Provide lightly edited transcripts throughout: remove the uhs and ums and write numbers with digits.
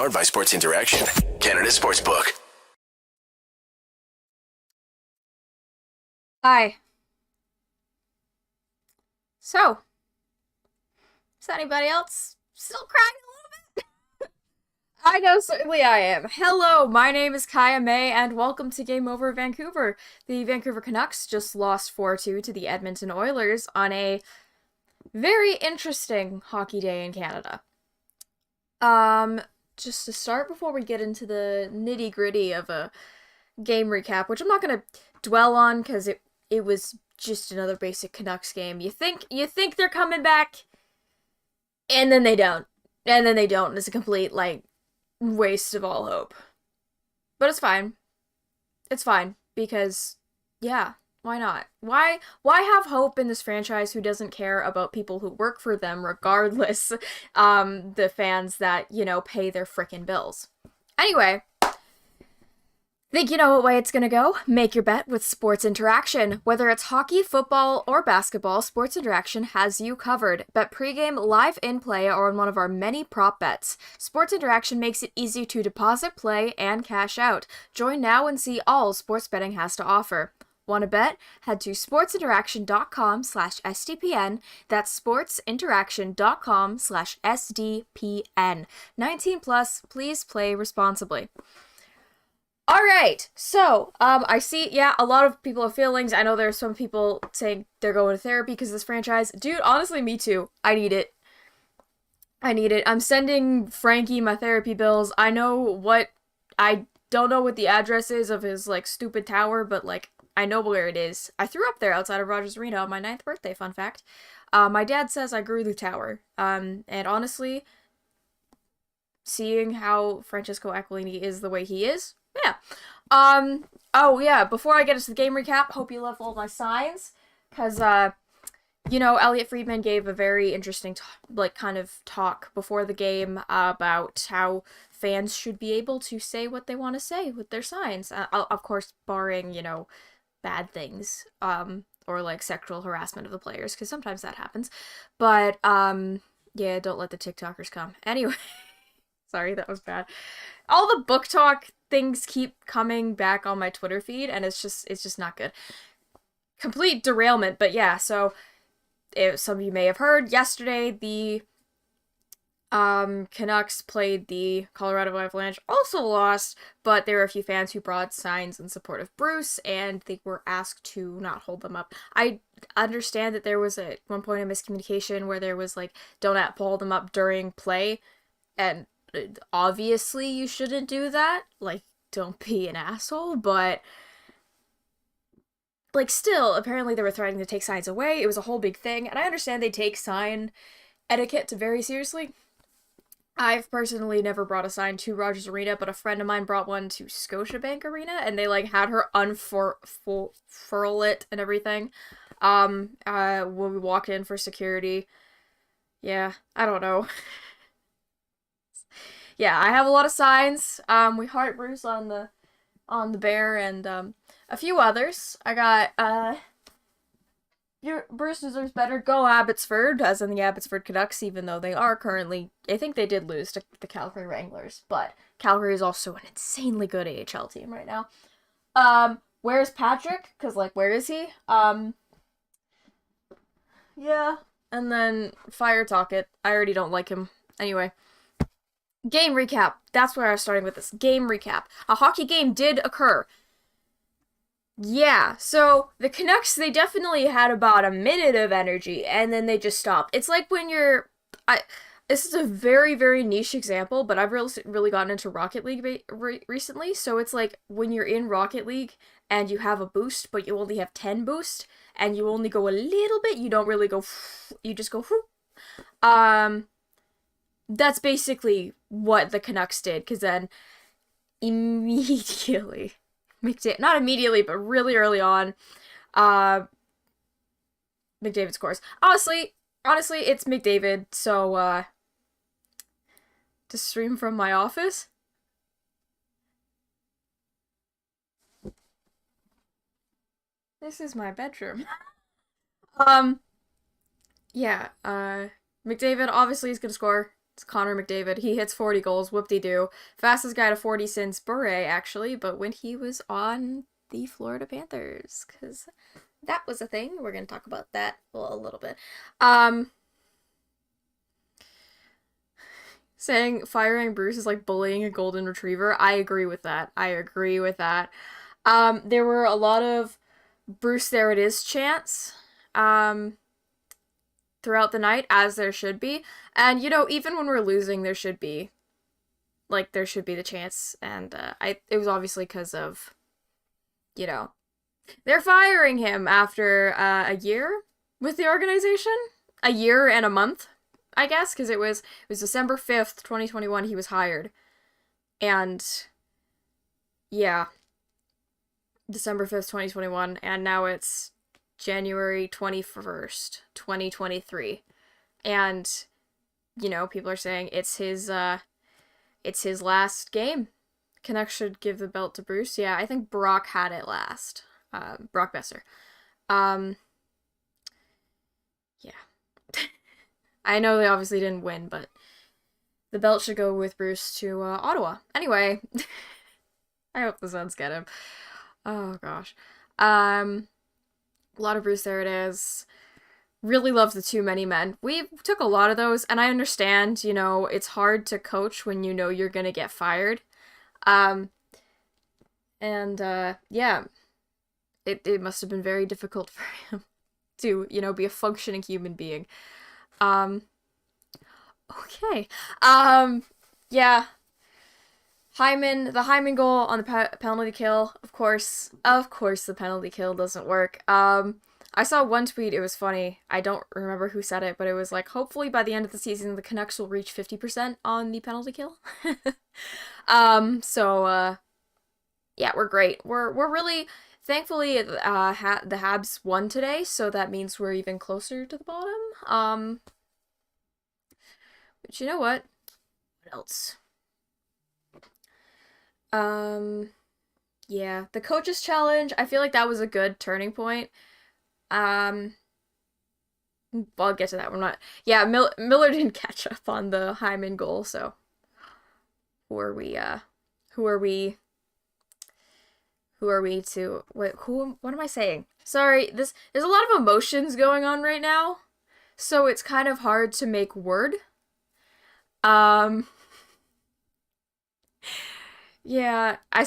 Powered by Sports Interaction, Canada Sportsbook. Hi. So, is anybody else still crying a little bit? I know certainly I am. Hello, my name is Kaja May, and welcome to Game Over Vancouver. The Vancouver Canucks just lost 4-2 to the Edmonton Oilers on a very interesting hockey day in Canada. Just to start, before we get into the nitty-gritty of a game recap, which I'm not gonna dwell on because it was just another basic Canucks game. You think they're coming back, and then they don't. And then they don't, and it's a complete, waste of all hope. But it's fine. It's fine, because, yeah, why not? Why have hope in this franchise who doesn't care about people who work for them, regardless, the fans that, pay their frickin' bills? Anyway, think you know what way it's gonna go? Make your bet with Sports Interaction. Whether it's hockey, football, or basketball, Sports Interaction has you covered. Bet pregame, live in-play, or on one of our many prop bets. Sports Interaction makes it easy to deposit, play, and cash out. Join now and see all sports betting has to offer. Want to bet? Head to sportsinteraction.com/SDPN. That's sportsinteraction.com/SDPN. 19 plus, please play responsibly. Alright, so, I see, a lot of people have feelings. I know there's some people saying they're going to therapy because of this franchise. Dude, honestly, me too. I need it. I'm sending Frankie my therapy bills. I don't know what the address is of his, stupid tower, but, I know where it is. I threw up there outside of Rogers Arena on my 9th birthday, fun fact. My dad says I grew the tower. And honestly, seeing how Francesco Aquilini is the way he is, yeah. Oh yeah, before I get into the game recap, hope you love all my signs, because, Elliot Friedman gave a very interesting, kind of talk before the game about how fans should be able to say what they want to say with their signs, of course, barring, bad things, or, sexual harassment of the players, because sometimes that happens, but, yeah, don't let the TikTokers come. Anyway, sorry, that was bad. All the book talk things keep coming back on my Twitter feed, and it's just not good. Complete derailment, but yeah, so some of you may have heard, yesterday the Canucks played the Colorado Avalanche, also lost, but there were a few fans who brought signs in support of Bruce, and they were asked to not hold them up. I understand that there was at one point a miscommunication where there was don't hold them up during play, and obviously you shouldn't do that, don't be an asshole, but still, apparently they were threatening to take signs away. It was a whole big thing, and I understand they take sign etiquette very seriously. I've personally never brought a sign to Rogers Arena, but a friend of mine brought one to Scotiabank Arena, and they had her unfurl it and everything when we walked in for security. Yeah, I don't know. Yeah, I have a lot of signs. We heart Bruce on the bear, and a few others. I got Bruce deserves better. Go Abbotsford, as in the Abbotsford Canucks, even though they are currently, I think they did lose to the Calgary Wranglers, but Calgary is also an insanely good AHL team right now. Where's Patrick? Because where is he? Yeah, and then Fire Talk It. I already don't like him. Anyway. Game recap. That's where I was starting with this. Game recap. A hockey game did occur. Yeah, so the Canucks, they definitely had about a minute of energy, and then they just stopped. It's like when this is a very, very niche example, but I've really gotten into Rocket League recently, so it's like when you're in Rocket League, and you have a boost, but you only have 10 boost, and you only go a little bit, you don't really go, you just go, that's basically what the Canucks did, because then immediately, not immediately, but really early on, McDavid scores. Honestly, it's McDavid, so, to stream from my office? This is my bedroom. Yeah, McDavid obviously is gonna score. It's Connor McDavid. He hits 40 goals, whoop-de-doo. Fastest guy to 40 since Bure, actually, but when he was on the Florida Panthers, because that was a thing. We're going to talk about that a little bit. Saying firing Bruce is like bullying a golden retriever. I agree with that. There were a lot of Bruce there it is chants throughout the night, as there should be. And, you know, even when we're losing, there should be the chance. And it was obviously because of, you know, they're firing him after a year with the organization. A year and a month, I guess, because it was December 5th, 2021, he was hired. And, yeah, December 5th, 2021, and now it's January 21st, 2023. And, you know, people are saying it's his last game. Canucks should give the belt to Bruce. Yeah, I think Brock had it last. Brock Besser. Yeah. I know they obviously didn't win, but the belt should go with Bruce to Ottawa. Anyway, I hope the Suns get him. Oh gosh. A lot of Bruce, there it is. Really love the too many men. We took a lot of those, and I understand, you know, it's hard to coach when you know you're gonna get fired. Yeah. It must have been very difficult for him to, you know, be a functioning human being. Okay. Yeah. The Hyman goal on the penalty kill, of course the penalty kill doesn't work. I saw one tweet, it was funny, I don't remember who said it, but it was like, hopefully by the end of the season, the Canucks will reach 50% on the penalty kill. Yeah, we're great. We're really, thankfully, the Habs won today, so that means we're even closer to the bottom. But you know what? What else? Yeah, the coaches challenge, I feel like that was a good turning point. I'll get to that. We're not. Yeah, Miller didn't catch up on the Hyman goal, so who are we to wait? What am I saying? Sorry, there's a lot of emotions going on right now, so it's kind of hard to make word. Yeah, I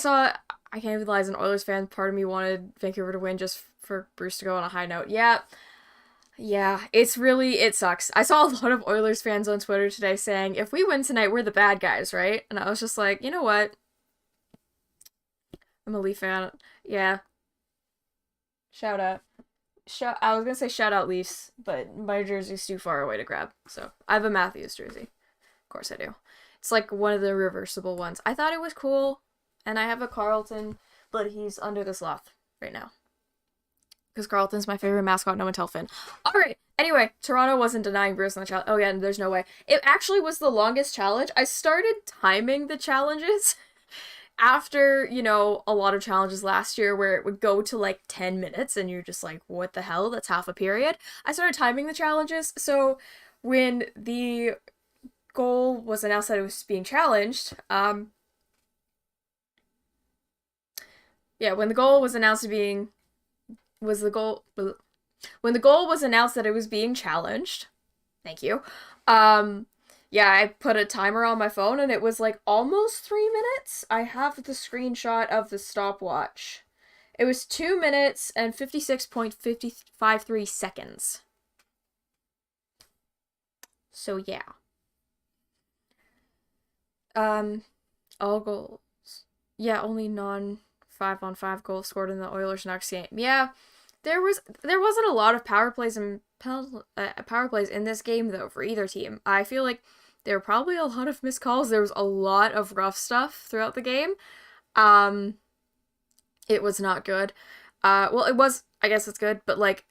can't even lie, as an Oilers fan, part of me wanted Vancouver to win just for Bruce to go on a high note. Yeah, it sucks. I saw a lot of Oilers fans on Twitter today saying, if we win tonight, we're the bad guys, right? And I was just like, you know what? I'm a Leaf fan. Yeah. Shout out. I was gonna say shout out Leafs, but my jersey's too far away to grab. So I have a Matthews jersey. Of course I do. It's like one of the reversible ones. I thought it was cool, and I have a Carlton, but he's under the sloth right now. Because Carlton's my favorite mascot, no one tell Finn. Alright, anyway, Toronto wasn't denying Bruce on the challenge. Oh yeah, there's no way. It actually was the longest challenge. I started timing the challenges after, you know, a lot of challenges last year where it would go to like 10 minutes and you're just like, what the hell? That's half a period. I started timing the challenges, so when the goal was announced that it was being challenged, when the goal was announced that it was being challenged, thank you, I put a timer on my phone and it was like almost 3 minutes. I have the screenshot of the stopwatch. It was 2 minutes and 56.553 seconds. So yeah. All goals. Yeah, only non-5-on-5 goals scored in the Oilers-Canucks game. Yeah, there wasn't a lot of power plays in this game though for either team. I feel like there were probably a lot of missed calls. There was a lot of rough stuff throughout the game. It was not good. Well, it was. I guess it's good, but like,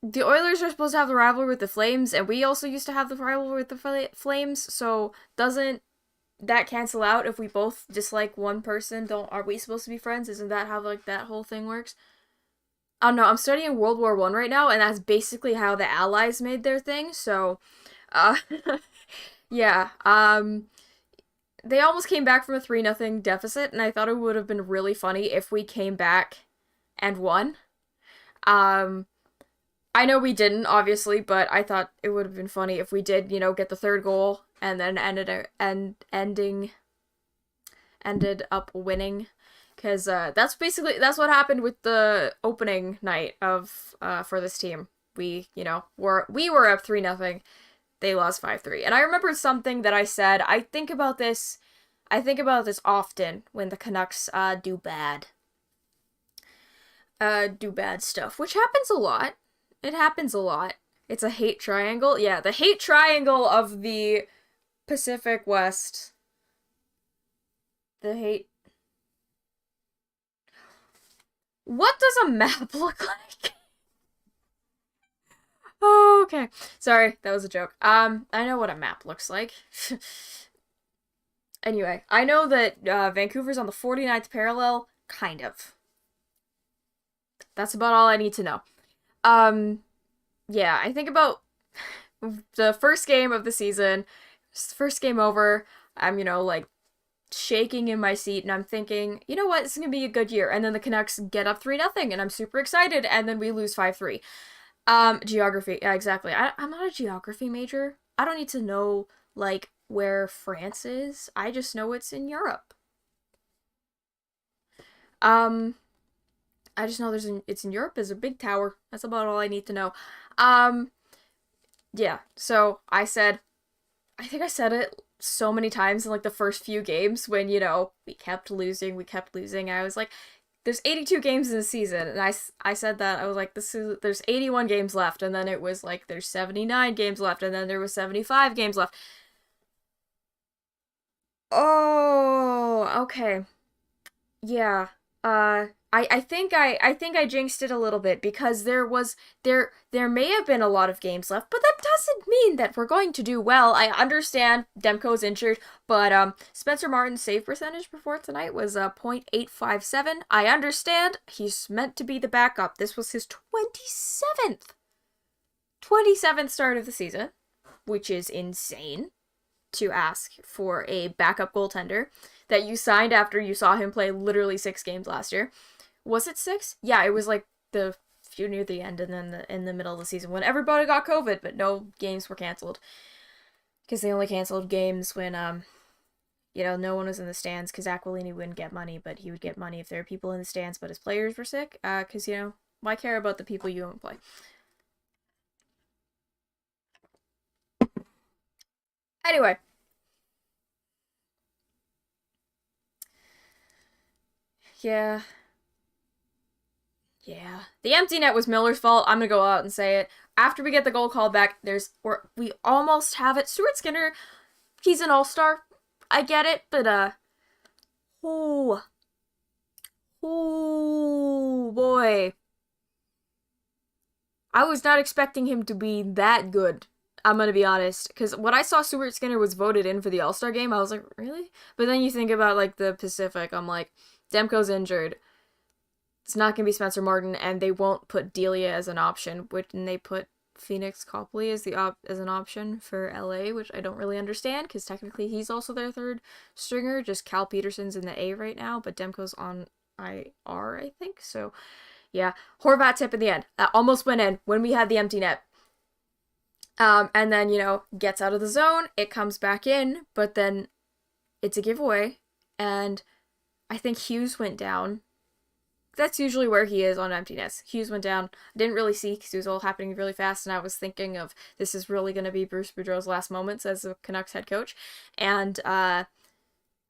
the Oilers are supposed to have the rivalry with the Flames, and we also used to have the rivalry with the Flames. So doesn't that cancel out if we both dislike one person? Are we supposed to be friends? Isn't that how like that whole thing works? I don't know. I'm studying World War I right now, and that's basically how the Allies made their thing. So, Yeah. They almost came back from a 3-0 deficit, and I thought it would have been really funny if we came back and won. Um, I know we didn't, obviously, but I thought it would have been funny if we did, get the third goal and then ended up winning, because that's what happened with the opening night of for this team. We were up 3-0. They lost 5-3. And I remember something that I said. I think about this often when the Canucks do bad stuff, which happens a lot. It happens a lot. It's a hate triangle. Yeah, the hate triangle of the Pacific West. The hate. What does a map look like? Oh, okay. Sorry, that was a joke. I know what a map looks like. Anyway, I know that Vancouver's on the 49th parallel, kind of. That's about all I need to know. Yeah, I think about the first game of the season, first game over. I'm, like shaking in my seat, and I'm thinking, you know what, this is gonna be a good year. And then the Canucks get up 3-0, and I'm super excited, and then we lose 5-3. Geography, yeah, exactly. I'm not a geography major. I don't need to know, like, where France is. I just know it's in Europe. Um, I just know it's in Europe. There's a big tower. That's about all I need to know. Um, yeah, so I think I said it so many times in, like, the first few games when, we kept losing. I was like, there's 82 games in the season, and I said that. I was like, there's 81 games left, and then it was like, there's 79 games left, and then there was 75 games left. Oh, okay. Yeah. I think I jinxed it a little bit, because there may have been a lot of games left, but that doesn't mean that we're going to do well. I understand Demko's injured, but Spencer Martin's save percentage before tonight was .857. I understand he's meant to be the backup. This was his 27th start of the season, which is insane to ask for a backup goaltender that you signed after you saw him play literally 6 games last year. Was it 6? Yeah, it was like the few near the end, and then in the middle of the season when everybody got COVID, but no games were canceled. Because they only canceled games when, no one was in the stands, because Aquilini wouldn't get money, but he would get money if there were people in the stands, but his players were sick. Because, why care about the people you don't play? Anyway. Yeah. Yeah. The empty net was Miller's fault. I'm gonna go out and say it. After we get the goal called back, we almost have it. Stuart Skinner, he's an all-star. I get it, but oh boy. I was not expecting him to be that good. I'm gonna be honest, because when I saw Stuart Skinner was voted in for the All-Star game, I was like, really? But then you think about, like, the Pacific, I'm like, Demko's injured. It's not going to be Spencer Martin, and they won't put Delia as an option, and they put Phoenix Copley as an option for LA, which I don't really understand, because technically he's also their third stringer. Just Cal Peterson's in the A right now, but Demko's on IR, I think. So, yeah. Horvat tip in the end. That almost went in when we had the empty net. And then, gets out of the zone. It comes back in, but then it's a giveaway, and I think Hughes went down. That's usually where he is on emptiness. Hughes went down. I didn't really see, because it was all happening really fast, and I was thinking of, this is really going to be Bruce Boudreau's last moments as the Canucks head coach. And, and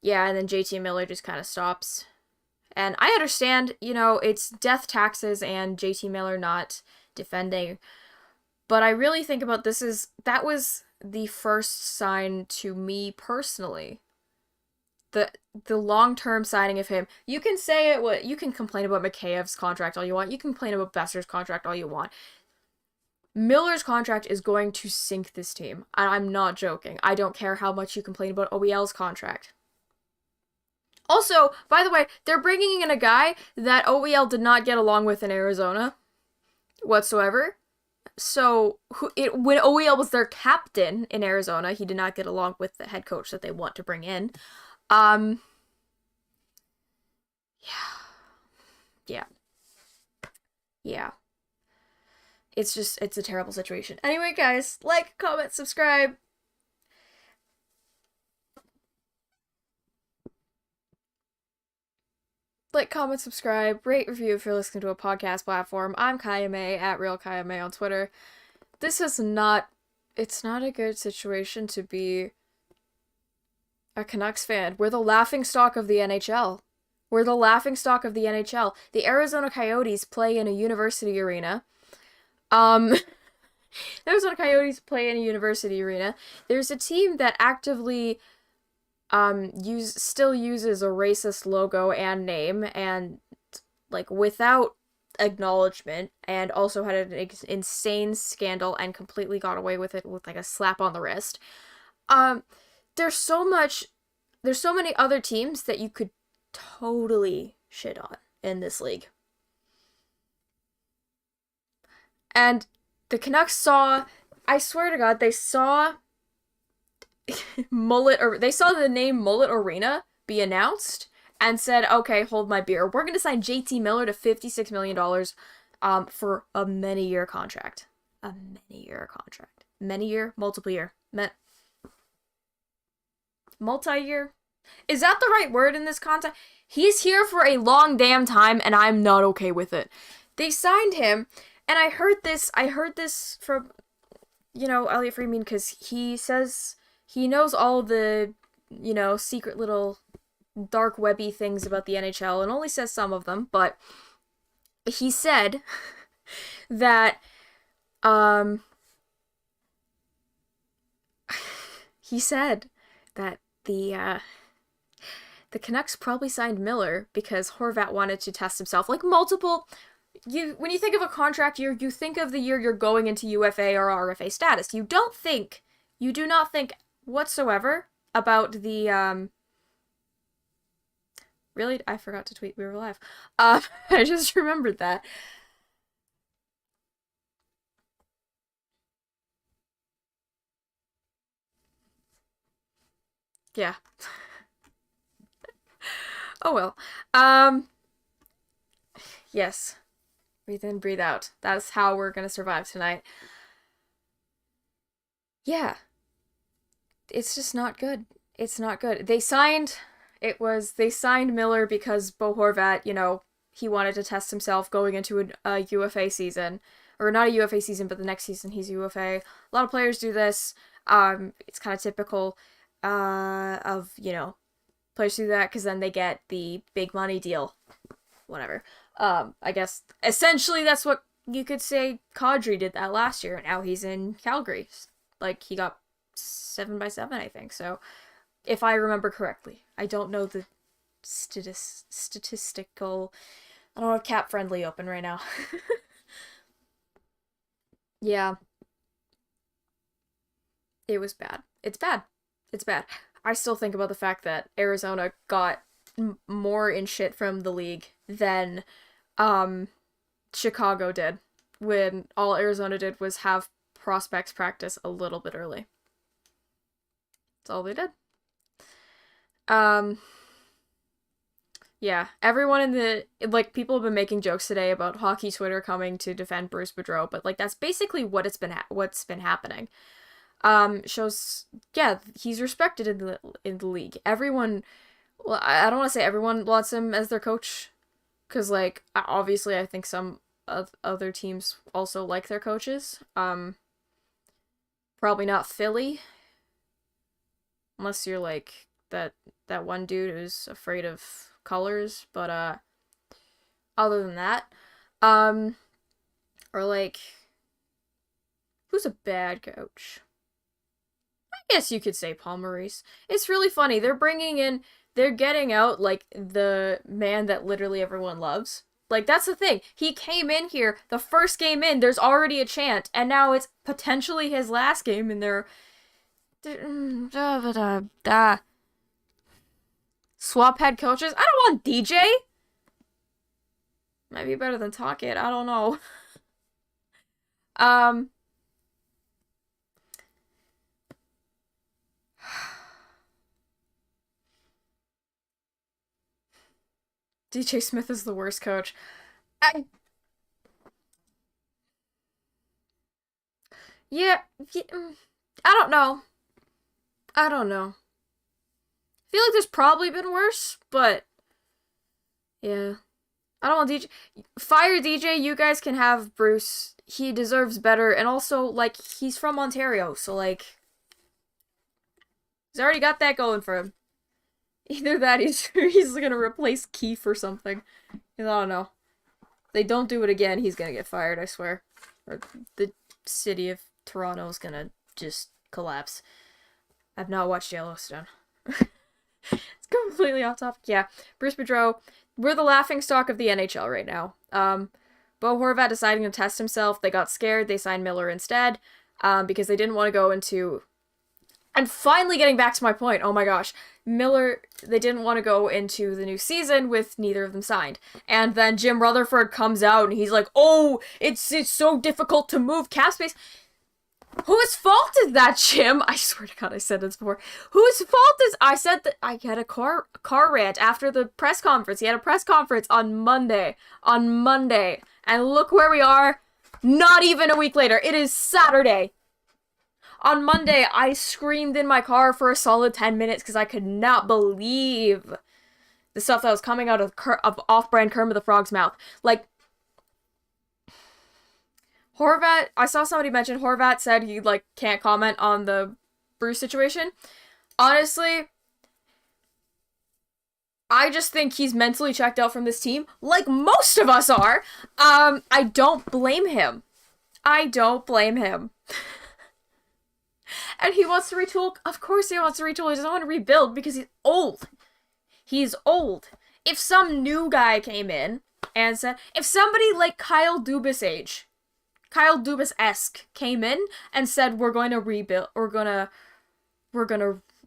then JT Miller just kind of stops. And I understand, it's death taxes and JT Miller not defending. But I really think about that was the first sign to me personally. The long-term signing of him. You can say it, you can complain about Mikheyev's contract all you want. You can complain about Besser's contract all you want. Miller's contract is going to sink this team. And I'm not joking. I don't care how much you complain about OEL's contract. Also, by the way, they're bringing in a guy that OEL did not get along with in Arizona whatsoever. So when OEL was their captain in Arizona, he did not get along with the head coach that they want to bring in. Um, yeah, yeah. It's a terrible situation. Anyway, guys, like, comment, subscribe. Like, comment, subscribe, rate, review if you're listening to a podcast platform. I'm Kaja May at Real Kaja May on Twitter. It's not a good situation to be a Canucks fan. We're the laughingstock of the NHL. We're the laughingstock of the NHL. The Arizona Coyotes play in a university arena. The Arizona Coyotes play in a university arena. There's a team that actively still uses a racist logo and name, and like without acknowledgement, and also had an insane scandal and completely got away with it with like a slap on the wrist. There's so many other teams that you could totally shit on in this league. And the Canucks I swear to God, they saw they saw the name Mullet Arena be announced and said, okay, hold my beer. We're going to sign JT Miller to $56 million for a many-year contract. A many-year contract. Many-year? Multiple year. Multi-year? Is that the right word in this context? He's here for a long damn time, and I'm not okay with it. They signed him, and I heard this from, Elliot Friedman, because he says he knows all the, secret little dark webby things about the NHL, and only says some of them, but he said that, the Canucks probably signed Miller because Horvat wanted to test himself. Like multiple, when you think of a contract year, you think of the year you're going into UFA or RFA status. You do not think whatsoever about the, really? I forgot to tweet we were live. I just remembered that. Yeah. Oh well. Yes. Breathe in, breathe out. That's how we're gonna survive tonight. Yeah. It's just not good. It's not good. They signed Miller because Bo Horvat, he wanted to test himself going into a UFA season. Or not a UFA season, but the next season he's UFA. A lot of players do this. It's kind of typical of, players do that because then they get the big money deal. Whatever. I guess essentially that's what you could say Kadri did that last year. Now he's in Calgary. Like, he got 7x7, I think. So, if I remember correctly. I don't know the statistical... I don't have Cap Friendly open right now. Yeah. It was bad. It's bad. It's bad. I still think about the fact that Arizona got more in shit from the league than Chicago did, when all Arizona did was have prospects practice a little bit early. That's all they did. Yeah, everyone in the, people have been making jokes today about hockey Twitter coming to defend Bruce Boudreau, but, that's basically what's been happening. Shows, yeah, he's respected in the league. Everyone, well, I don't want to say everyone wants him as their coach, because, obviously I think some other teams also like their coaches. Probably not Philly, unless you're, that one dude who's afraid of colors, but, other than that, or, who's a bad coach? I guess you could say Paul Maurice. It's really funny. They're getting out, the man that literally everyone loves. That's the thing. He came in here, the first game in, there's already a chant, and now it's potentially his last game, and they're... Swap head coaches? I don't want DJ! Might be better than Talkit, I don't know. Um, DJ Smith is the worst coach. I, yeah, I don't know. I don't know. I feel like there's probably been worse, but yeah. I don't want DJ. Fire DJ, you guys can have Bruce. He deserves better, and also, like, he's from Ontario, so, like, he's already got that going for him. Either that, he's gonna replace Keefe or something. I don't know. If they don't do it again, he's gonna get fired, I swear. Or the city of Toronto is gonna just collapse. I've not watched Yellowstone. It's completely off topic. Yeah, Bruce Boudreau, we're the laughingstock of the NHL right now. Bo Horvat deciding to test himself. They got scared. They signed Miller instead because they didn't want to go into... I'm finally getting back to my point. Oh my gosh. Miller, they didn't want to go into the new season with neither of them signed. And then Jim Rutherford comes out and he's like, oh, it's so difficult to move cap space. Whose fault is that, Jim? I swear to God, I said this before. Whose fault is... I said that I had a car rant after the press conference. He had a press conference on Monday. And look where we are. Not even a week later. It is Saturday. On Monday, I screamed in my car for a solid 10 minutes because I could not believe the stuff that was coming out of off-brand Kermit the Frog's mouth. Like, Horvat, I saw somebody mention Horvat said he, like, can't comment on the Bruce situation. Honestly, I just think he's mentally checked out from this team, like most of us are. I don't blame him. And he wants to retool. Of course he wants to retool. He doesn't want to rebuild because he's old. He's old. If some new guy came in and said, if somebody like Kyle Dubas-esque came in and said, we're going to rebuild, we're gonna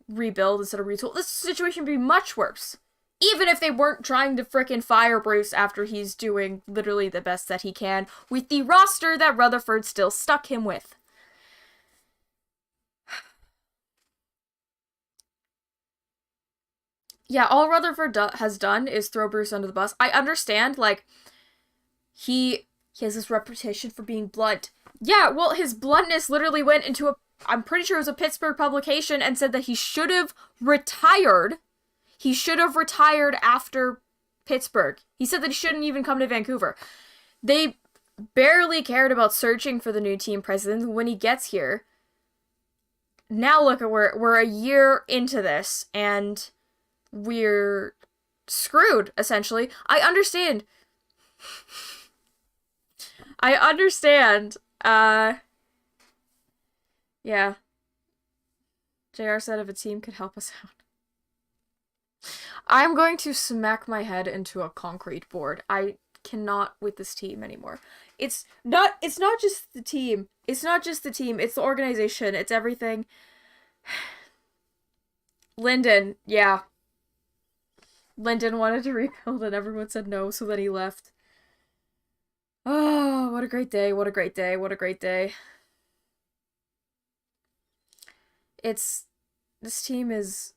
rebuild instead of retool, this situation would be much worse. Even if they weren't trying to frickin' fire Bruce after he's doing literally the best that he can with the roster that Rutherford still stuck him with. Yeah, all Rutherford has done is throw Bruce under the bus. I understand, like, he has this reputation for being blunt. Yeah, well, his bluntness literally went into I'm pretty sure it was a Pittsburgh publication and said that he should have retired. He should have retired after Pittsburgh. He said that he shouldn't even come to Vancouver. They barely cared about searching for the new team president when he gets here. Now look at we're a year into this, and we're screwed, essentially. I understand. Yeah. JR said if a team could help us out. I'm going to smack my head into a concrete board. I cannot with this team anymore. It's not just the team. It's the organization. It's everything. Lyndon, yeah. Lyndon wanted to rebuild and everyone said no, so then he left. Oh, what a great day. This team is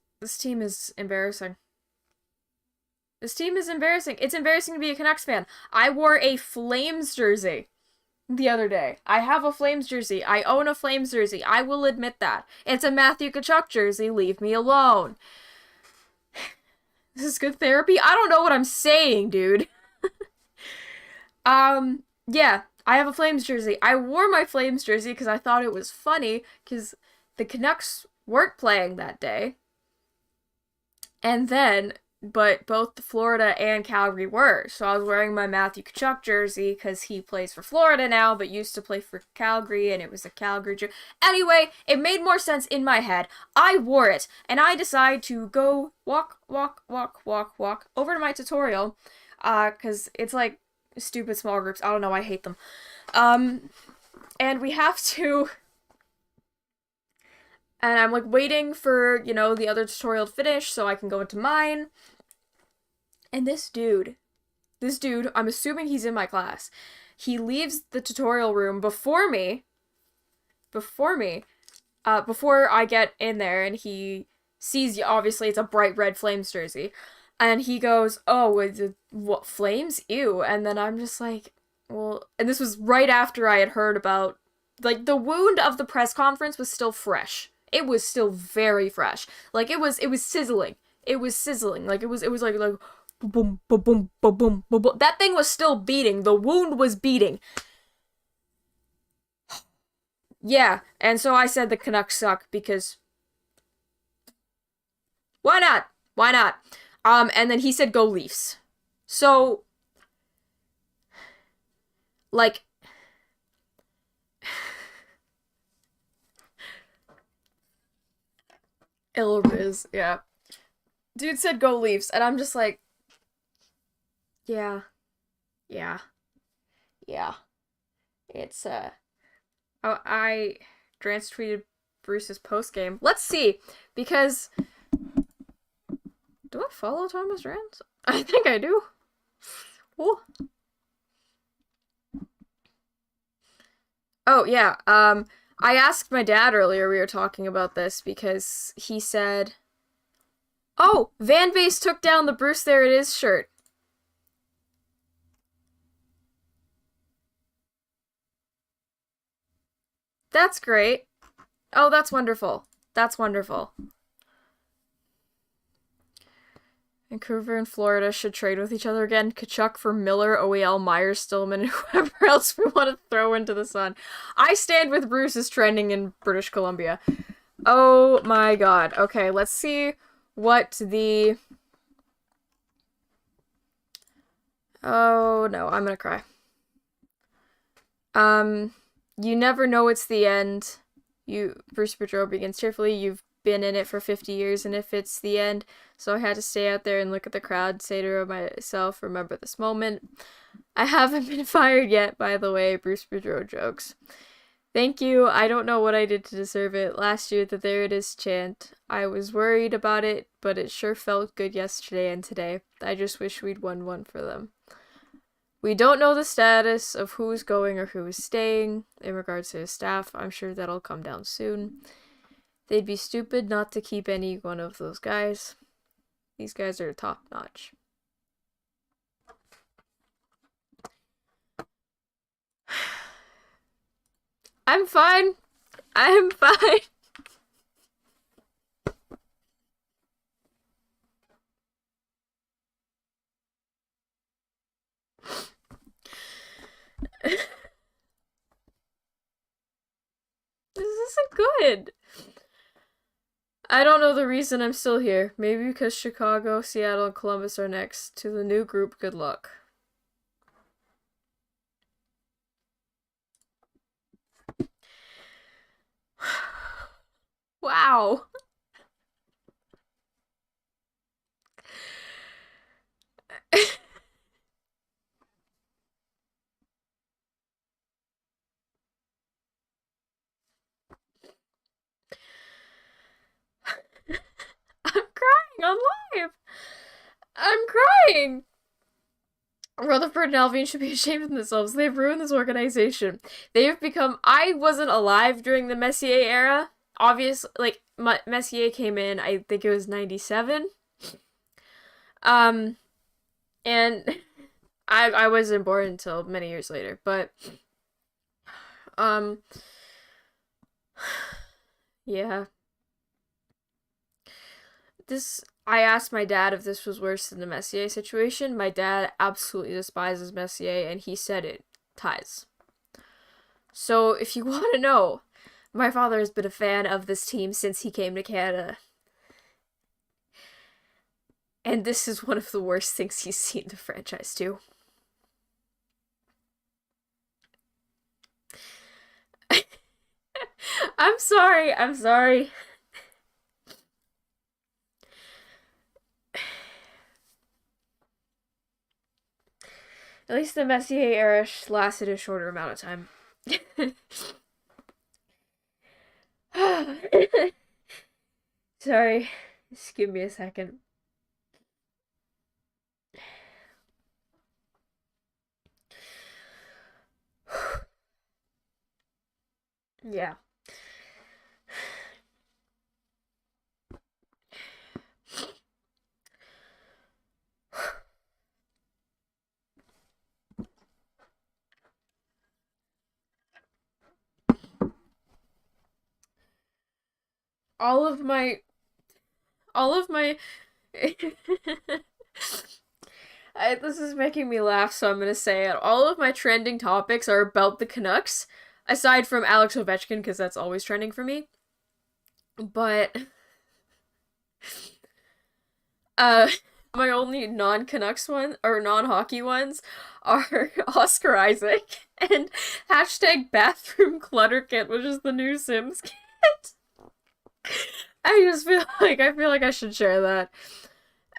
embarrassing. This team is embarrassing. It's embarrassing to be a Canucks fan. I wore a Flames jersey the other day. I have a Flames jersey. I own a Flames jersey. I will admit that. It's a Matthew Tkachuk jersey. Leave me alone. This is good therapy? I don't know what I'm saying, dude. Yeah, I have a Flames jersey. I wore my Flames jersey because I thought it was funny because the Canucks weren't playing that day. But both Florida and Calgary were. So I was wearing my Matthew Tkachuk jersey because he plays for Florida now, but used to play for Calgary, and it was a Calgary jersey. Anyway, it made more sense in my head. I wore it, and I decided to go walk over to my tutorial, because it's like stupid small groups. I don't know, I hate them. And we have to... And I'm, like, waiting for, the other tutorial to finish so I can go into mine. And this dude, I'm assuming he's in my class. He leaves the tutorial room before before I get in there, and he sees, obviously it's a bright red Flames jersey, and he goes, "Oh, is it, what, Flames? Ew." And then I'm just like, well, and this was right after I had heard about, like, the wound of the press conference was still fresh. It was still very fresh. Like, it was sizzling. It was sizzling. Like, it was like boom, boom, boom, boom, boom, boom, boom. That thing was still beating. The wound was beating. Yeah, and so I said the Canucks suck because why not? Why not? And then he said go Leafs. So, like, Ilriz, yeah. Dude said go Leafs, and I'm just like, yeah, yeah, yeah. It's, oh, I Drance tweeted Bruce's post game. Let's see, because do I follow Thomas Drance? I think I do. Ooh. Oh yeah. I asked my dad earlier. We were talking about this because he said, "Oh, Van Base took down the Bruce There It Is shirt." That's great. Oh, that's wonderful. That's wonderful. Vancouver and Florida should trade with each other again. Kachuk for Miller, OEL, Myers, Stillman, and whoever else we want to throw into the sun. I stand with Bruce's trending in British Columbia. Oh my god. Okay, let's see what the... Oh no, I'm gonna cry. You never know it's the end. Bruce Boudreau begins cheerfully. You've been in it for 50 years, and if it's the end, so I had to stay out there and look at the crowd, say to myself, remember this moment. I haven't been fired yet, by the way, Bruce Boudreau jokes. Thank you. I don't know what I did to deserve it. Last year, the There It Is chant. I was worried about it, but it sure felt good yesterday and today. I just wish we'd won one for them. We don't know the status of who's going or who is staying in regards to his staff. I'm sure that'll come down soon. They'd be stupid not to keep any one of those guys. These guys are top notch. I'm fine. I'm fine. This isn't good. I don't know the reason I'm still here. Maybe because Chicago, Seattle, and Columbus are next. To the new group, good luck. Wow. I'm crying on live. I'm crying. Rutherford and Alvin should be ashamed of themselves. They've ruined this organization. They have become... I wasn't alive during the Messier era. Obviously, like, Messier came in, I think it was 97. And I wasn't born until many years later, but... Yeah. I asked my dad if this was worse than the Messier situation. My dad absolutely despises Messier, and he said it ties. So, if you want to know, my father has been a fan of this team since he came to Canada. And this is one of the worst things he's seen the franchise do. I'm sorry. I'm sorry. At least the Messier era lasted a shorter amount of time. Sorry. Just give me a second. Yeah. All of my all of my this is making me laugh, so I'm gonna say it. All of my trending topics are about the Canucks, aside from Alex Ovechkin, because that's always trending for me. But uh my only non-Canucks one or non-hockey ones are Oscar Isaac and hashtag bathroom clutter kit, which is the new Sims kit. I feel like I should share that.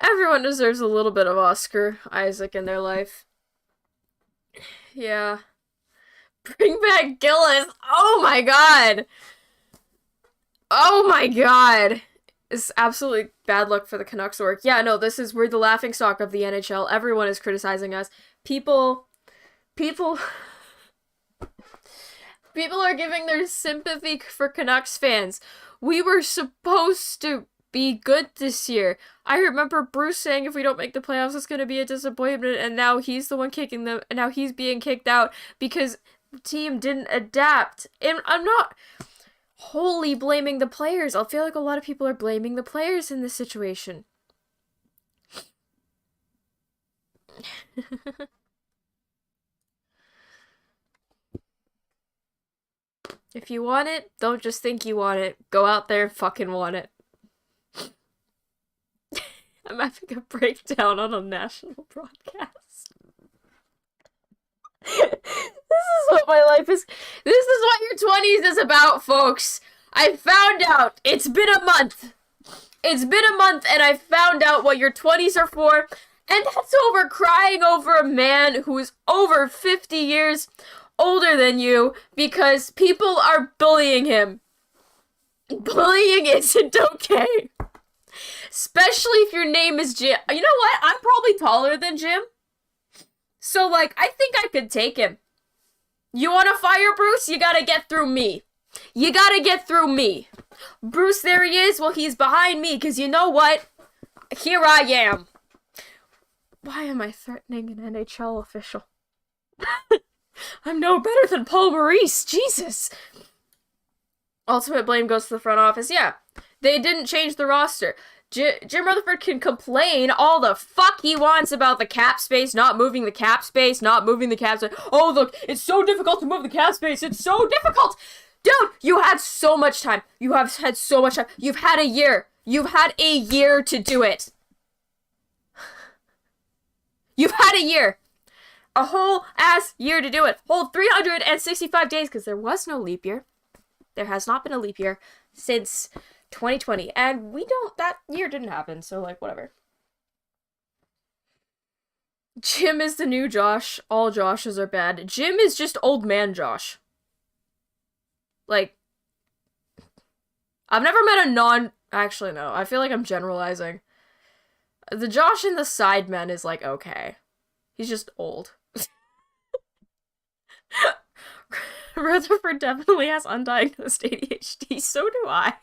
Everyone deserves a little bit of Oscar Isaac in their life. Yeah. Bring back Gillis. Oh my god. Oh my god. It's absolutely bad luck for the Canucks work. Yeah, no, we're the laughing stock of the NHL. Everyone is criticizing us. People people are giving their sympathy for Canucks fans. We were supposed to be good this year. I remember Bruce saying if we don't make the playoffs, it's going to be a disappointment, and now he's the one kicking them, and now he's being kicked out because the team didn't adapt. And I'm not wholly blaming the players. I feel like a lot of people are blaming the players in this situation. If you want it, don't just think you want it. Go out there and fucking want it. I'm having a breakdown on a national broadcast. This is what my life is. This is what your 20s is about, folks. I found out. It's been a month. It's been a month, and I found out what your 20s are for. And that's over crying over a man who is over 50 years older than you because people are bullying him. Bullying isn't okay. Especially if your name is Jim. You know what? I'm probably taller than Jim. So, I think I could take him. You want to fire Bruce? You gotta get through me. You gotta get through me. Bruce, there he is. Well, he's behind me, because you know what? Here I am. Why am I threatening an NHL official? I'm no better than Paul Maurice. Jesus. Ultimate blame goes to the front office. Yeah, they didn't change the roster. Jim Rutherford can complain all the fuck he wants about the cap space, not moving the cap space, not moving the cap space. Oh, look, it's so difficult to move the cap space. It's so difficult. Dude, you had so much time. You have had so much time. You've had a year. You've had a year to do it. You've had a year. A whole ass year to do it. Whole 365 days, because there was no leap year. There has not been a leap year since 2020. And that year didn't happen, so, whatever. Jim is the new Josh. All Joshes are bad. Jim is just old man Josh. I've never met actually, no. I feel like I'm generalizing. The Josh in the Sidemen is, okay. He's just old. Rutherford definitely has undiagnosed ADHD. So do I.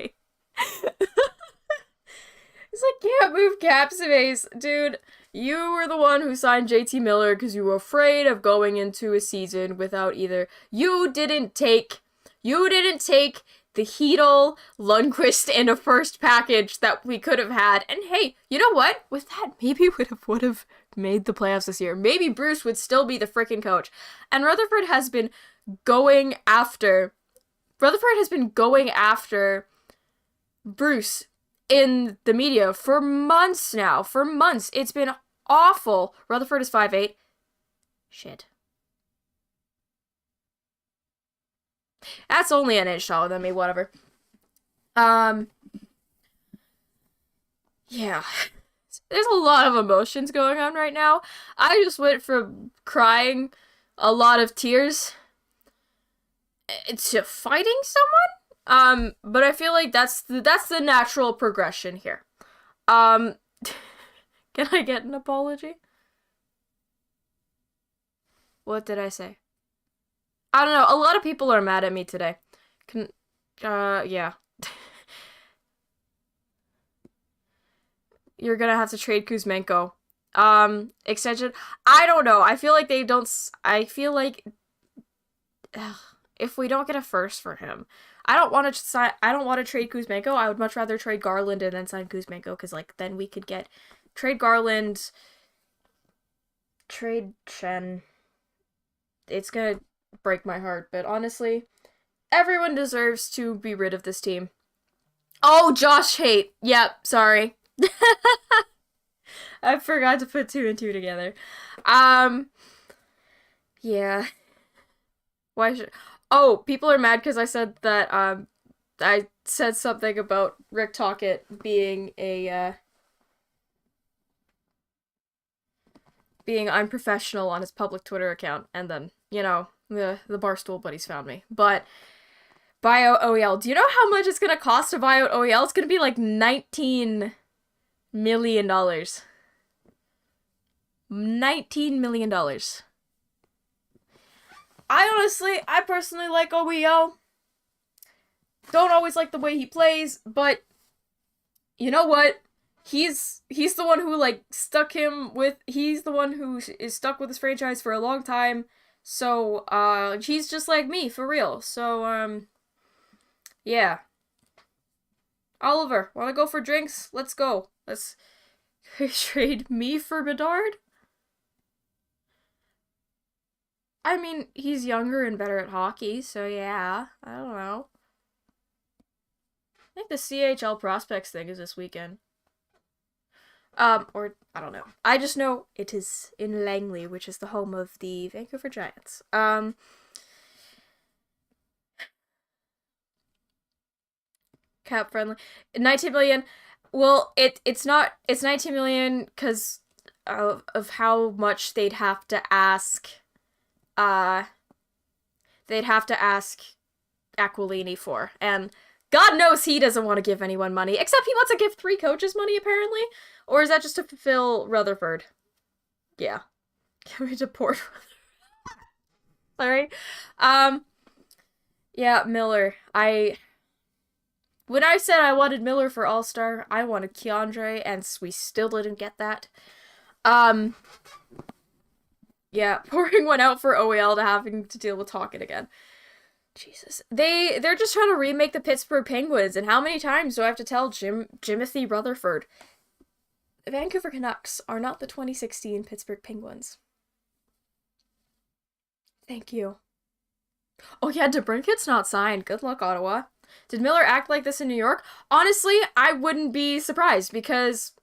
It's can't move cap space. Dude, you were the one who signed JT Miller because you were afraid of going into a season without either. You didn't take the Hedel, Lundqvist, and a first package that we could have had. And hey, you know what? With that, maybe we would have made the playoffs this year. Maybe Bruce would still be the freaking coach. And Rutherford has been going after Bruce in the media for months now. For months. It's been awful. Rutherford is 5'8". Shit. That's only an inch taller than me, whatever. Yeah. There's a lot of emotions going on right now. I just went from crying a lot of tears to fighting someone. But I feel like that's the natural progression here. Can I get an apology? What did I say? I don't know. A lot of people are mad at me today. Yeah. You're gonna have to trade Kuzmenko. Extension. I don't know. I feel like they don't. I feel like if we don't get a first for him, I don't want to sign. I don't want to trade Kuzmenko. I would much rather trade Garland and then sign Kuzmenko because like then we could get trade Garland, trade Chen. It's gonna break my heart, but honestly, everyone deserves to be rid of this team. Oh, Josh Haight. Yep, sorry. I forgot to put 2 and 2 together. Yeah. Why should... Oh, people are mad because I said that, I said something about Rick Tocchet being being unprofessional on his public Twitter account, and then, you know, the Barstool buddies found me. But buyout OEL. Do you know how much it's gonna cost to buy out OEL? It's gonna be like $19 million. $19 million. I personally like OEL. Don't always like the way he plays, but you know what? He's the one who like he's the one who is stuck with this franchise for a long time. So, he's just like me, for real. So, yeah. Oliver, wanna go for drinks? Let's go. Let's trade me for Bedard? I mean, he's younger and better at hockey, so yeah. I don't know. I think the CHL prospects thing is this weekend. Or, I don't know. I just know it is in Langley, which is the home of the Vancouver Giants. Cap friendly. 19 million. Well, it's 19 million because of how much they'd have to ask Aquilini for. And God knows he doesn't want to give anyone money, except he wants to give 3 coaches money, apparently. Or is that just to fulfill Rutherford? Yeah. Can we deport Sorry. Yeah, Miller. When I said I wanted Miller for All-Star, I wanted Keandre, and we still didn't get that. Yeah, pouring one out for OEL to having to deal with Tocchet again. Jesus. They're just trying to remake the Pittsburgh Penguins, and how many times do I have to tell Jimothy Rutherford? The Vancouver Canucks are not the 2016 Pittsburgh Penguins. Thank you. Oh yeah, DeBrincat's not signed. Good luck, Ottawa. Did Miller act like this in New York? Honestly, I wouldn't be surprised, because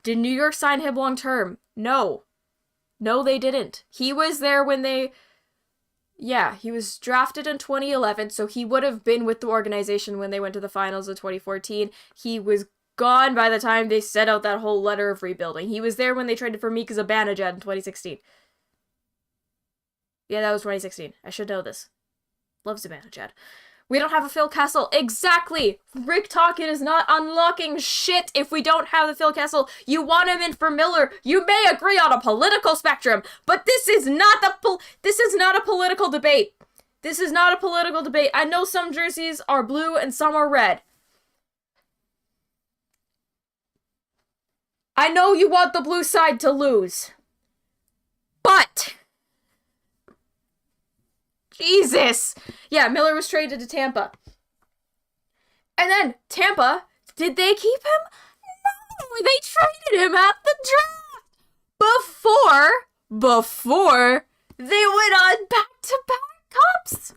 did New York sign him long term? No. No, they didn't. He was there when they... Yeah, he was drafted in 2011, so he would have been with the organization when they went to the finals in 2014. He was gone by the time they set out that whole letter of rebuilding. He was there when they traded for Mika Zibanejad in 2016. Yeah, that was 2016. I should know this. Love Zibanejad. We don't have a Phil Kessel. Exactly! Rick Tocchet is not unlocking shit if we don't have the Phil Kessel. You want him in for Miller. You may agree on a political spectrum, but this is not a political debate. This is not a political debate. I know some jerseys are blue and some are red. I know you want the blue side to lose. But... Jesus! Yeah, Miller was traded to Tampa. And then, Tampa, did they keep him? No! They traded him at the draft! Before they went on back-to-back cups!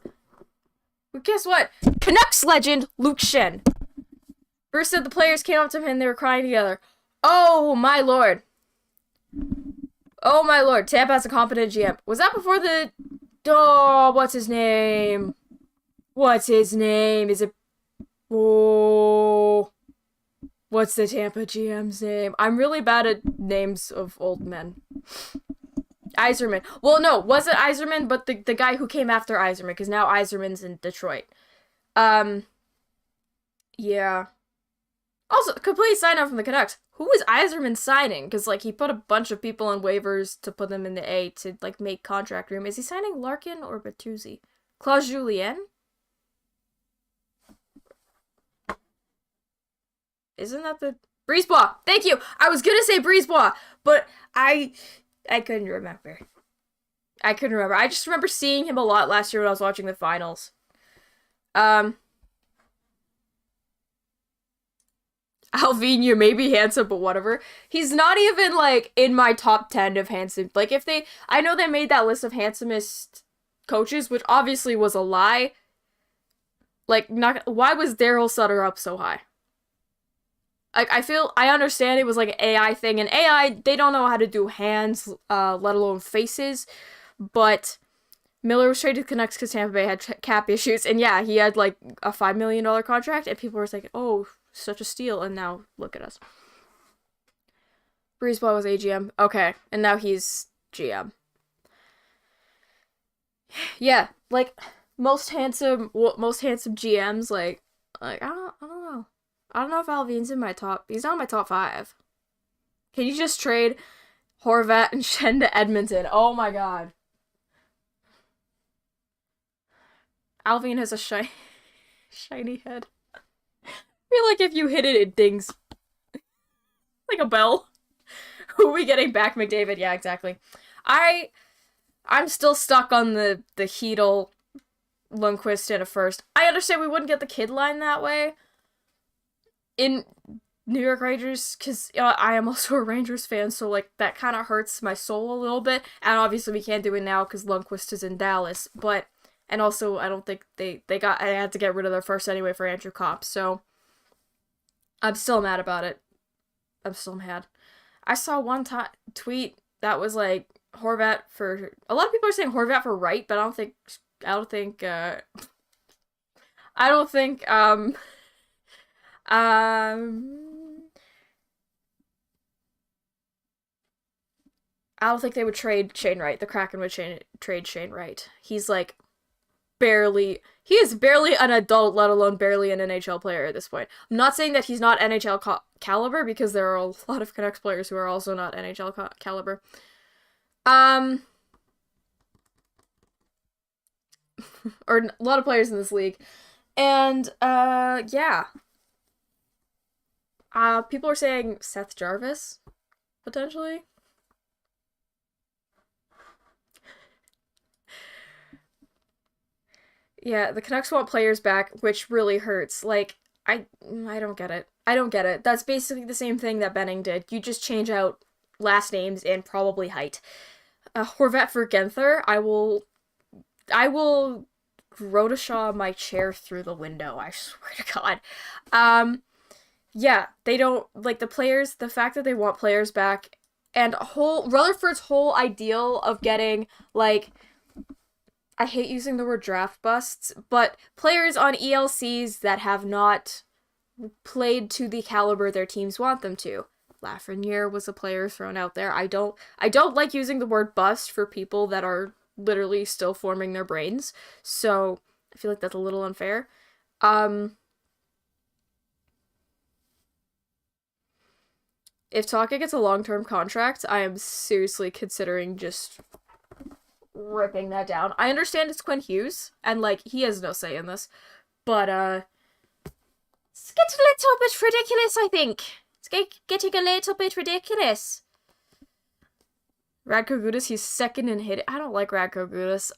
Well, guess what? Canucks legend, Luke Shen. Bruce said the players came up to him and they were crying together. Oh, my lord. Oh, my lord. Tampa has a competent GM. Was that before the... Oh, what's his name? What's his name? Is it... Oh... What's the Tampa GM's name? I'm really bad at names of old men. Yzerman. Well, no, wasn't Yzerman, but the guy who came after Yzerman, because now Yzerman's in Detroit. Yeah. Also, complete sign-off from the Canucks. Who is Yzerman signing? Because, like, he put a bunch of people on waivers to put them in the A to, like, make contract room. Is he signing Larkin or Bertuzzi? Claude Julien? Isn't that the Brisebois? Thank you. I was gonna say Brisebois, but I couldn't remember. I just remember seeing him a lot last year when I was watching the finals. Alvin, you may be handsome, but whatever. He's not even, like, in my top 10 of handsome. Like, I know they made that list of handsomest coaches, which obviously was a lie. Like, why was Daryl Sutter up so high? Like, I understand it was, like, an AI thing, and AI, they don't know how to do hands, let alone faces, but Miller was traded to Canucks because Tampa Bay had cap issues, and yeah, he had, like, a $5 million contract, and people were like, oh, such a steal, and now look at us. Brisebois was AGM. Okay, and now he's GM. Yeah, like, most handsome GMs, like I don't know. I don't know if Alvin's in my top. He's not in my top 5. Can you just trade Horvat and Shen to Edmonton? Oh my god. Alvin has a shiny head. I feel like if you hit it, it dings. Like a bell. Who are we getting back, McDavid? Yeah, exactly. I'm still stuck on the Hedel, Lundqvist in a first. I understand we wouldn't get the kid line that way in New York Rangers, because I am also a Rangers fan, so like that kind of hurts my soul a little bit. And obviously we can't do it now because Lundqvist is in Dallas. But and also I don't think I had to get rid of their first anyway for Andrew Kopp, so I'm still mad about it. I'm still mad. I saw one tweet that was like Horvat for. A lot of people are saying Horvat for right, but I don't think. I don't think. I don't think. They would trade Shane Wright. The Kraken would trade Shane Wright. He's like barely. He is barely an adult, let alone barely an NHL player at this point. I'm not saying that he's not NHL caliber, because there are a lot of Canucks players who are also not NHL caliber. Or a lot of players in this league. And, yeah. People are saying Seth Jarvis, potentially. Yeah, the Canucks want players back, which really hurts. Like, I don't get it. I don't get it. That's basically the same thing that Benning did. You just change out last names and probably height. Horvat for Genther, I will Grodashaw my chair through the window, I swear to God. Yeah, they don't, like, the fact that they want players back, and Rutherford's whole ideal of getting, like, I hate using the word draft busts, but players on ELCs that have not played to the caliber their teams want them to. Lafreniere was a player thrown out there. I don't like using the word bust for people that are literally still forming their brains, so I feel like that's a little unfair. If Taka gets a long-term contract, I am seriously considering just ripping that down. I understand it's Quinn Hughes, and like he has no say in this, but it's getting a little bit ridiculous, I think. It's getting a little bit ridiculous. Radko Gudas, he's second in hit. I don't like Radko Gudas.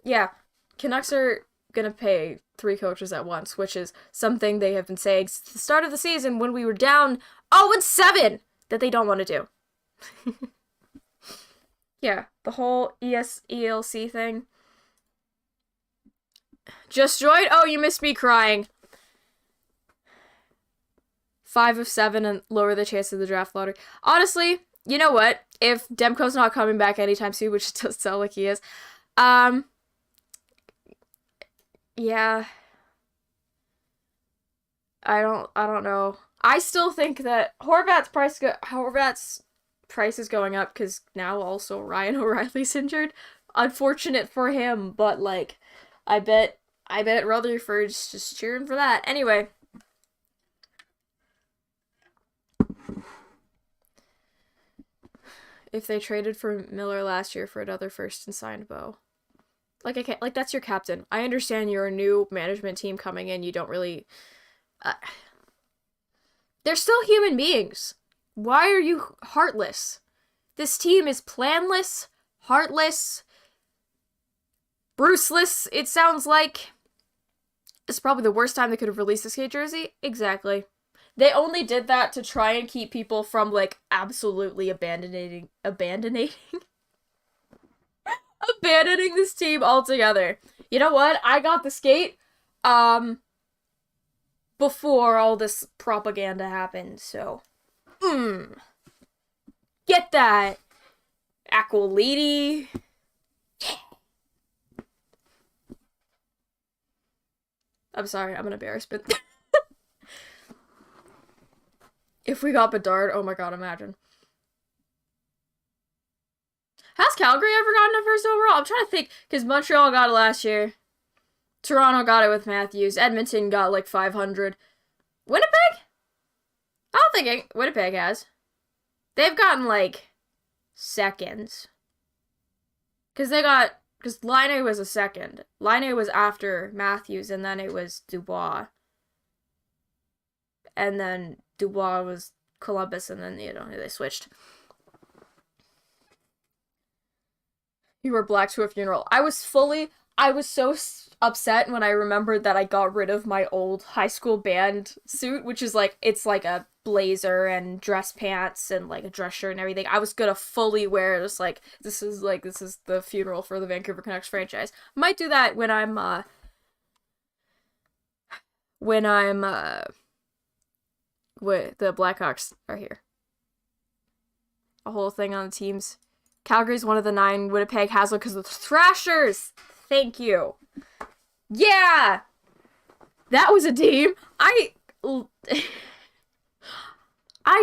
Yeah, Canucks are gonna pay 3 coaches at once, which is something they have been saying since the start of the season when we were down 0-7 that they don't want to do. Yeah, the whole ELC thing. Just joined? Oh, you missed me crying. 5 of 7 and lower the chance of the draft lottery. Honestly, you know what? If Demko's not coming back anytime soon, which it does sound like he is, yeah. I don't know. I still think that Horvat's price is going up because now also Ryan O'Reilly's injured. Unfortunate for him, but like, I bet Rutherford's just cheering for that. Anyway. If they traded for Miller last year for another first and signed Bo. Like, I can't, like, that's your captain. I understand you're a new management team coming in. You don't really, uh, they're still human beings. Why are you heartless? This team is planless, heartless, Bruceless, it sounds like. It's probably the worst time they could have released a skate jersey. Exactly. They only did that to try and keep people from, like, absolutely abandoning abandoning this team altogether. You know what? I got the skate, before all this propaganda happened, so. Get that! Aquality. I'm sorry, I'm an embarrassment. If we got Bedard, oh my god, imagine. Has Calgary ever gotten a first overall? I'm trying to think, because Montreal got it last year. Toronto got it with Matthews. Edmonton got like 500. Winnipeg? I don't think Winnipeg has. They've gotten like seconds. Because Laine was a second. Laine was after Matthews, and then it was Dubois. And then Dubois was Columbus, and then, they switched. You were black to a funeral. I was so upset when I remembered that I got rid of my old high school band suit, which is like, it's like a blazer and dress pants and like a dress shirt and everything. I was gonna fully wear this, like, this is the funeral for the Vancouver Canucks franchise. Might do that when I'm the Blackhawks are here. A whole thing on the teams. Calgary's one of the 9. Winnipeg has one because of the Thrashers. Thank you. Yeah! That was a team. I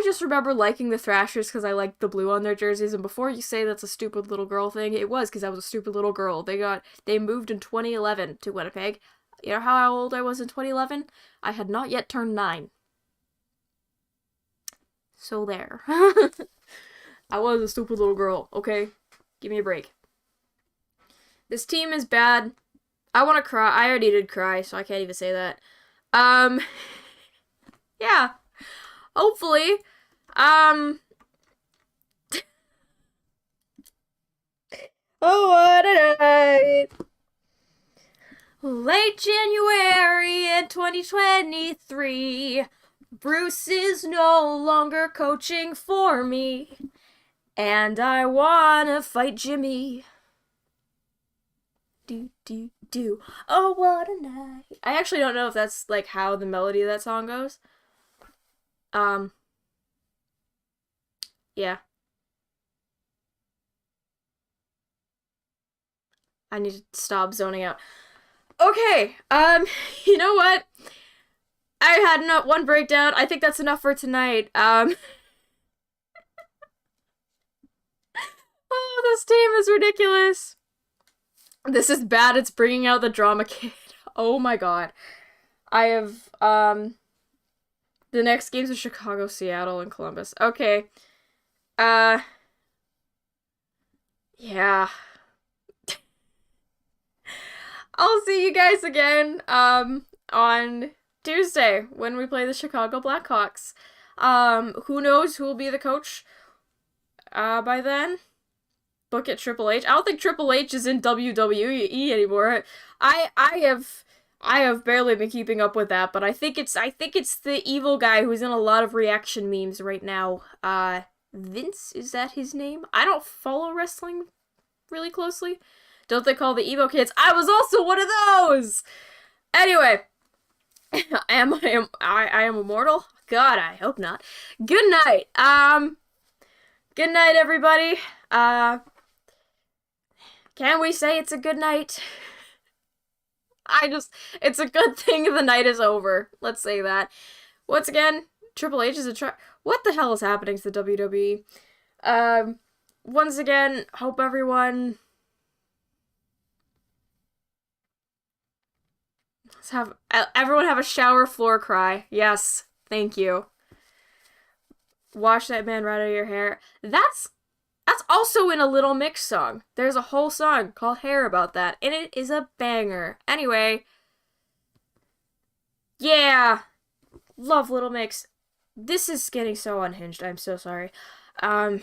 just remember liking the Thrashers because I liked the blue on their jerseys, and before you say that's a stupid little girl thing, it was because I was a stupid little girl. They moved in 2011 to Winnipeg. You know how old I was in 2011? I had not yet turned 9. So there. I was a stupid little girl, okay? Give me a break. This team is bad. I want to cry. I already did cry, so I can't even say that. Yeah. Hopefully. Oh, what a night. Late January in 2023. Bruce is no longer coaching for me. And I wanna fight Jimmy. Do, do, do. Oh, what a night. I actually don't know if that's, like, how the melody of that song goes. Yeah. I need to stop zoning out. Okay, you know what? I had one breakdown. I think that's enough for tonight. Oh, this team is ridiculous. This is bad. It's bringing out the drama kid. Oh my god. I have, the next games are Chicago, Seattle, and Columbus. Okay. Yeah. I'll see you guys again, on Tuesday when we play the Chicago Blackhawks. Who knows who will be the coach, by then? Book it, Triple H. I don't think Triple H is in WWE anymore. I have barely been keeping up with that, but I think it's the evil guy who's in a lot of reaction memes right now. Vince, is that his name? I don't follow wrestling really closely. Don't they call the Evo kids? I was also one of those! Anyway. I am immortal? God, I hope not. Good night. Good night, everybody. Can we say it's a good night? It's a good thing the night is over. Let's say that. Once again, Triple H is what the hell is happening to the WWE? Once again, hope everyone... everyone have a shower floor cry. Yes, thank you. Wash that man right out of your hair. That's That's also in a Little Mix song. There's a whole song called Hair about that, and it is a banger. Anyway, yeah, love Little Mix. This is getting so unhinged. I'm so sorry. That's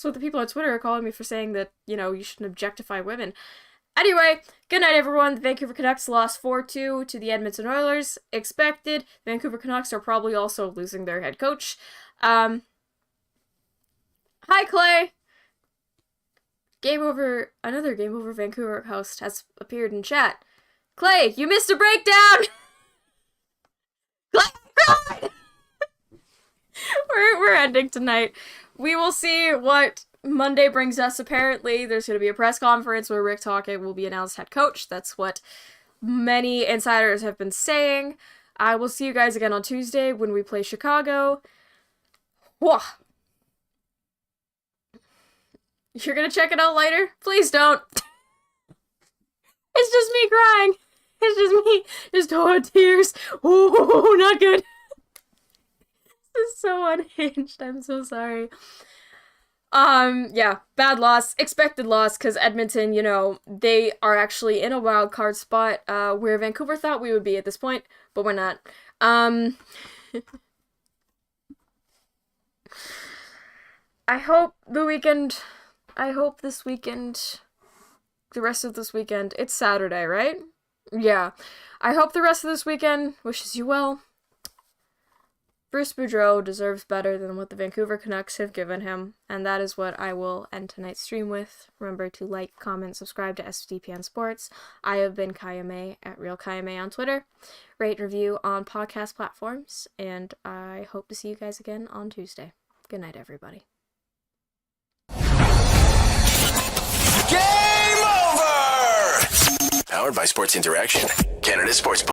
what the people on Twitter are calling me for saying that, you shouldn't objectify women. Anyway, good night, everyone. The Vancouver Canucks lost 4-2 to the Edmonton Oilers. Expected. Vancouver Canucks are probably also losing their head coach. Hi, Clay. Another Game Over Vancouver host has appeared in chat. Clay, you missed a breakdown! Clay, we're ending tonight. We will see what Monday brings us. Apparently, there's going to be a press conference where Rick Tocchet will be announced head coach. That's what many insiders have been saying. I will see you guys again on Tuesday when we play Chicago. Whoa. You're going to check it out later? Please don't. It's just me crying. It's just me. Just tears. Oh, not good. This is so unhinged. I'm so sorry. Yeah, bad loss, expected loss, because Edmonton, they are actually in a wild card spot, where Vancouver thought we would be at this point, but we're not. I hope this weekend, the rest of this weekend, it's Saturday, right? Yeah. I hope the rest of this weekend wishes you well. Bruce Boudreau deserves better than what the Vancouver Canucks have given him, and that is what I will end tonight's stream with. Remember to like, comment, subscribe to SDPN Sports. I have been Kaja May at Real Kaja May on Twitter. Rate and review on podcast platforms, and I hope to see you guys again on Tuesday. Good night, everybody. Game over! Powered by Sports Interaction, Canada Sportsbook.